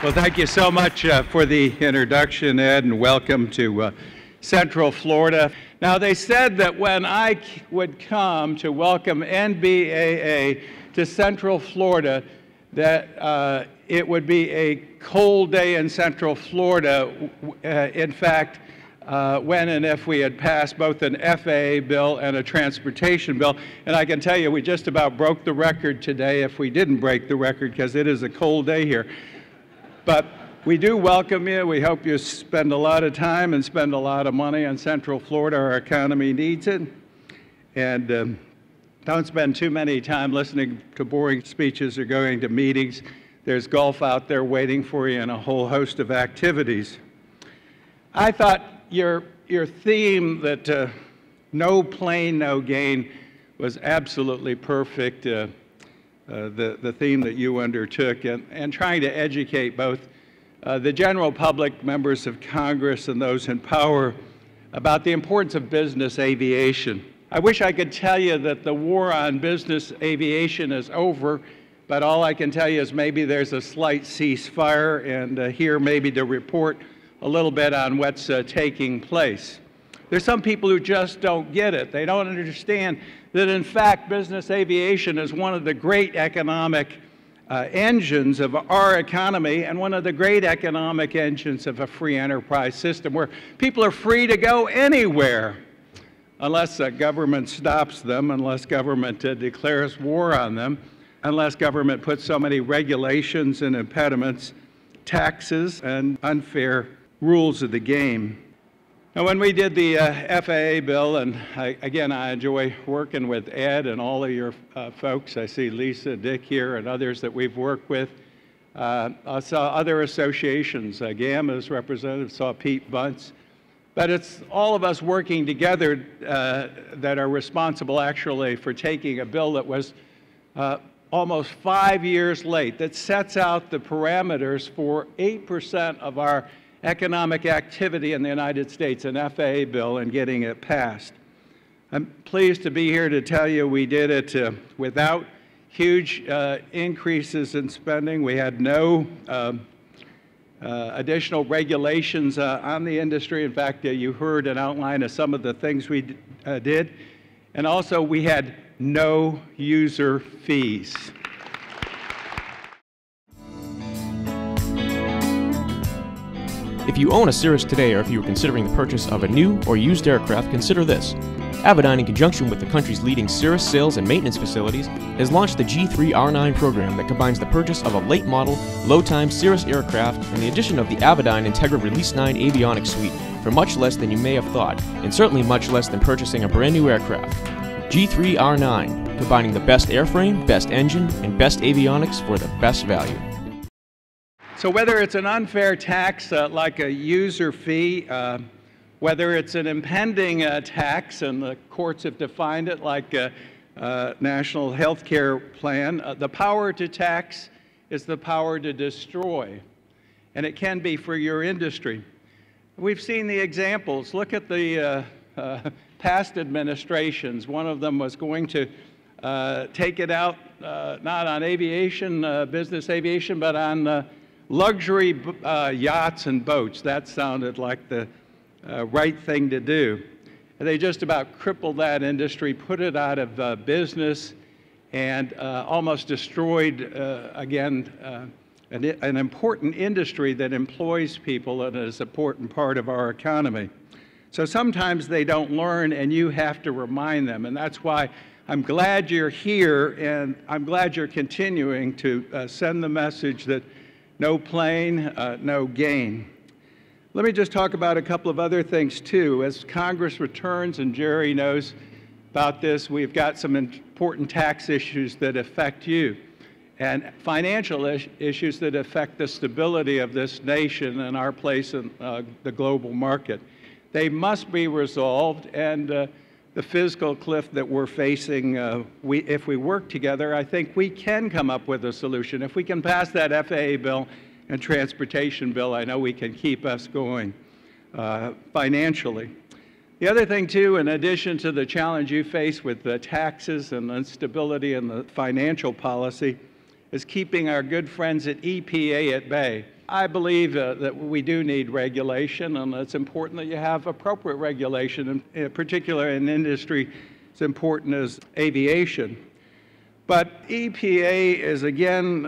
Well, thank you so much for the introduction, Ed, and welcome to Central Florida. Now, they said that when I would come to welcome NBAA to Central Florida, that it would be a cold day in Central Florida. In fact, when and if we had passed both an FAA bill and a transportation bill. And I can tell you, we just about broke the record today if we didn't break the record, because it is a cold day here. But we do welcome you. We hope you spend a lot of time and spend a lot of money on Central Florida. Our economy needs it. And don't spend too many time listening to boring speeches or going to meetings. There's golf out there waiting for you and a whole host of activities. I thought your theme that no plane, no gain was absolutely perfect. The theme that you undertook, and trying to educate both the general public, members of Congress, and those in power about the importance of business aviation. I wish I could tell you that the war on business aviation is over, but all I can tell you is maybe there's a slight ceasefire, and here maybe to report a little bit on what's taking place. There's some people who just don't get it. They don't understand that, in fact, business aviation is one of the great economic engines of our economy, and one of the great economic engines of a free enterprise system where people are free to go anywhere unless government stops them, unless government declares war on them, unless government puts so many regulations and impediments, taxes, and unfair rules of the game. Now, when we did the FAA bill, and again, I enjoy working with Ed and all of your folks. I see Lisa, Dick here, and others that we've worked with. I saw other associations. GAMA's representative, saw Pete Bunce. But it's all of us working together that are responsible, actually, for taking a bill that was almost 5 years late, that sets out the parameters for 8% of our economic activity in the United States, an FAA bill, and getting it passed. I'm pleased to be here to tell you we did it without huge increases in spending. We had no additional regulations on the industry. In fact, you heard an outline of some of the things we did. And also, we had no user fees. If you own a Cirrus today, or if you are considering the purchase of a new or used aircraft, consider this. Avidyne, in conjunction with the country's leading Cirrus sales and maintenance facilities, has launched the G3R9 program that combines the purchase of a late-model, low-time Cirrus aircraft and the addition of the Avidyne Integra Release 9 avionics suite for much less than you may have thought, and certainly much less than purchasing a brand new aircraft. G3R9, combining the best airframe, best engine, and best avionics for the best value. So whether it's an unfair tax like a user fee, whether it's an impending tax, and the courts have defined it like a national health care plan, the power to tax is the power to destroy, and it can be for your industry. We've seen the examples. Look at the past administrations. One of them was going to take it out not on aviation, business aviation, but on luxury yachts and boats. That sounded like the right thing to do. And they just about crippled that industry, put it out of business, and almost destroyed, again, an important industry that employs people and is an important part of our economy. So sometimes they don't learn, and you have to remind them. And that's why I'm glad you're here, and I'm glad you're continuing to send the message that no plane, no gain. Let me just talk about a couple of other things, too. As Congress returns, and Jerry knows about this, we've got some important tax issues that affect you, and financial issues that affect the stability of this nation and our place in the global market. They must be resolved, and the fiscal cliff that we're facing, if we work together, I think we can come up with a solution. If we can pass that FAA bill and transportation bill, I know we can keep us going financially. The other thing, too, in addition to the challenge you face with the taxes and instability in the financial policy, is keeping our good friends at EPA at bay. I believe that we do need regulation, and it's important that you have appropriate regulation, in particular in industry as important as aviation. But EPA is, again,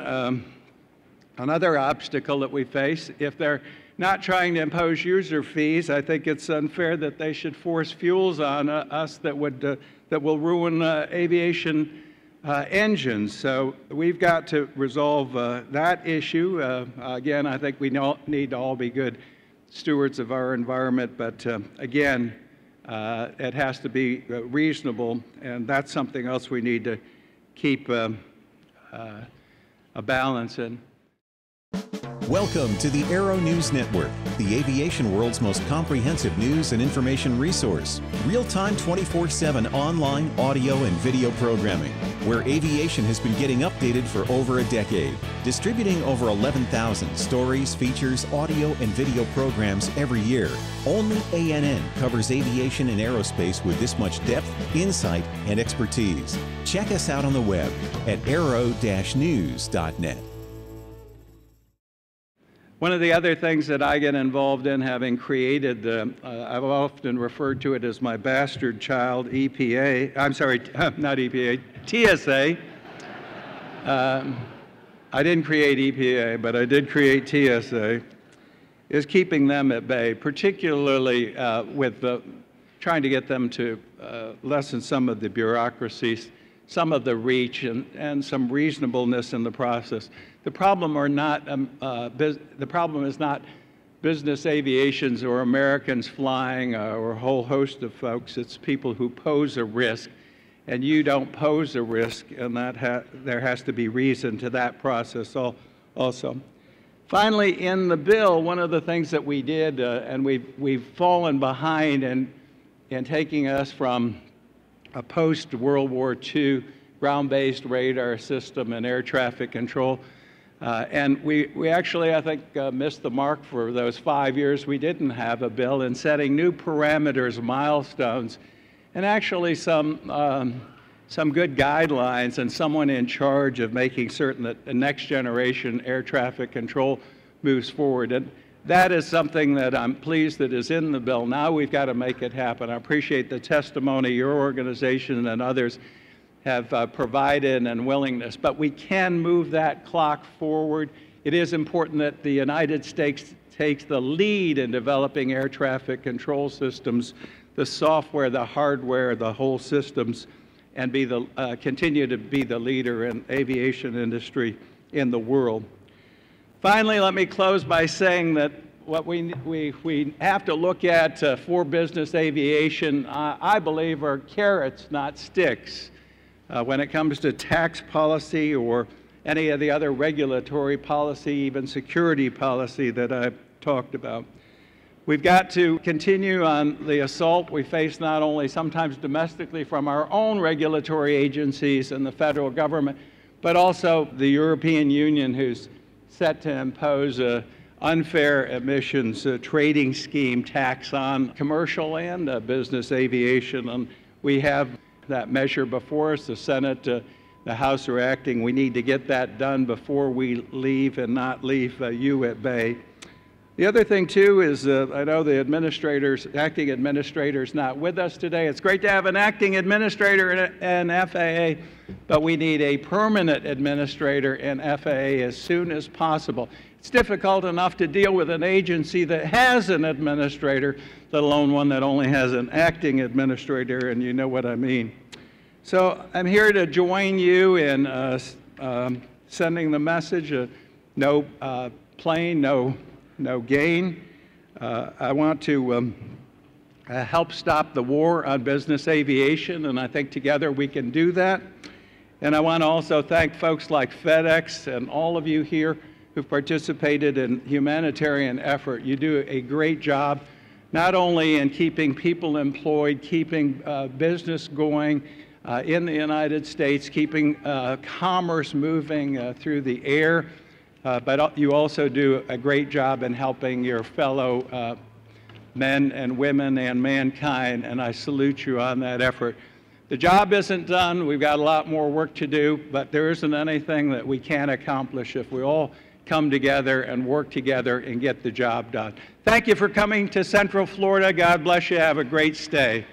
another obstacle that we face. If they're not trying to impose user fees, I think it's unfair that they should force fuels on us that will ruin aviation engines. So we've got to resolve that issue. Again, I think we need to all be good stewards of our environment, but again, it has to be reasonable, and that's something else we need to keep a balance in. Welcome to the Aero-News Network, the aviation world's most comprehensive news and information resource. Real-time 24/7 online audio and video programming, where aviation has been getting updated for over a decade. Distributing over 11,000 stories, features, audio, and video programs every year. Only ANN covers aviation and aerospace with this much depth, insight, and expertise. Check us out on the web at aero-news.net. One of the other things that I get involved in, having created, I've often referred to it as my bastard child, EPA. I'm sorry, not EPA, TSA. I didn't create EPA, but I did create TSA, is keeping them at bay, particularly with trying to get them to lessen some of the bureaucracies, some of the reach, and some reasonableness in the process. The problem is not business aviations or Americans flying or a whole host of folks. It's people who pose a risk, and you don't pose a risk, and there has to be reason to that process also. Finally, in the bill, one of the things that we did, and we've fallen behind in taking us from a post-World War II ground-based radar system and air traffic control. And we actually, I think, missed the mark for those 5 years we didn't have a bill in setting new parameters, milestones, and actually some good guidelines and someone in charge of making certain that the next generation air traffic control moves forward. And that is something that I'm pleased that is in the bill. Now we've got to make it happen. I appreciate the testimony your organization and others have provided and willingness, but we can move that clock forward. It is important that the United States takes the lead in developing air traffic control systems, the software, the hardware, the whole systems, and continue to be the leader in aviation industry in the world. Finally, let me close by saying that what we have to look at for business aviation, I believe, are carrots, not sticks. When it comes to tax policy or any of the other regulatory policy, even security policy that I've talked about. We've got to continue on the assault we face not only sometimes domestically from our own regulatory agencies and the federal government, but also the European Union, who's set to impose an unfair emissions trading scheme tax on commercial and business aviation. And we have that measure before us. The Senate, the House are acting. We need to get that done before we leave and not leave you at bay. The other thing, too, is I know the acting administrator's not with us today. It's great to have an acting administrator in FAA, but we need a permanent administrator in FAA as soon as possible. It's difficult enough to deal with an agency that has an administrator, let alone one that only has an acting administrator, and you know what I mean. So I'm here to join you in sending the message, no plane, no gain. I want to help stop the war on business aviation, and I think together we can do that. And I want to also thank folks like FedEx and all of you here who've participated in humanitarian effort. You do a great job, not only in keeping people employed, keeping business going in the United States, keeping commerce moving through the air, but you also do a great job in helping your fellow men and women and mankind, and I salute you on that effort. The job isn't done. We've got a lot more work to do, but there isn't anything that we can't accomplish if we all come together and work together and get the job done. Thank you for coming to Central Florida. God bless you. Have a great stay.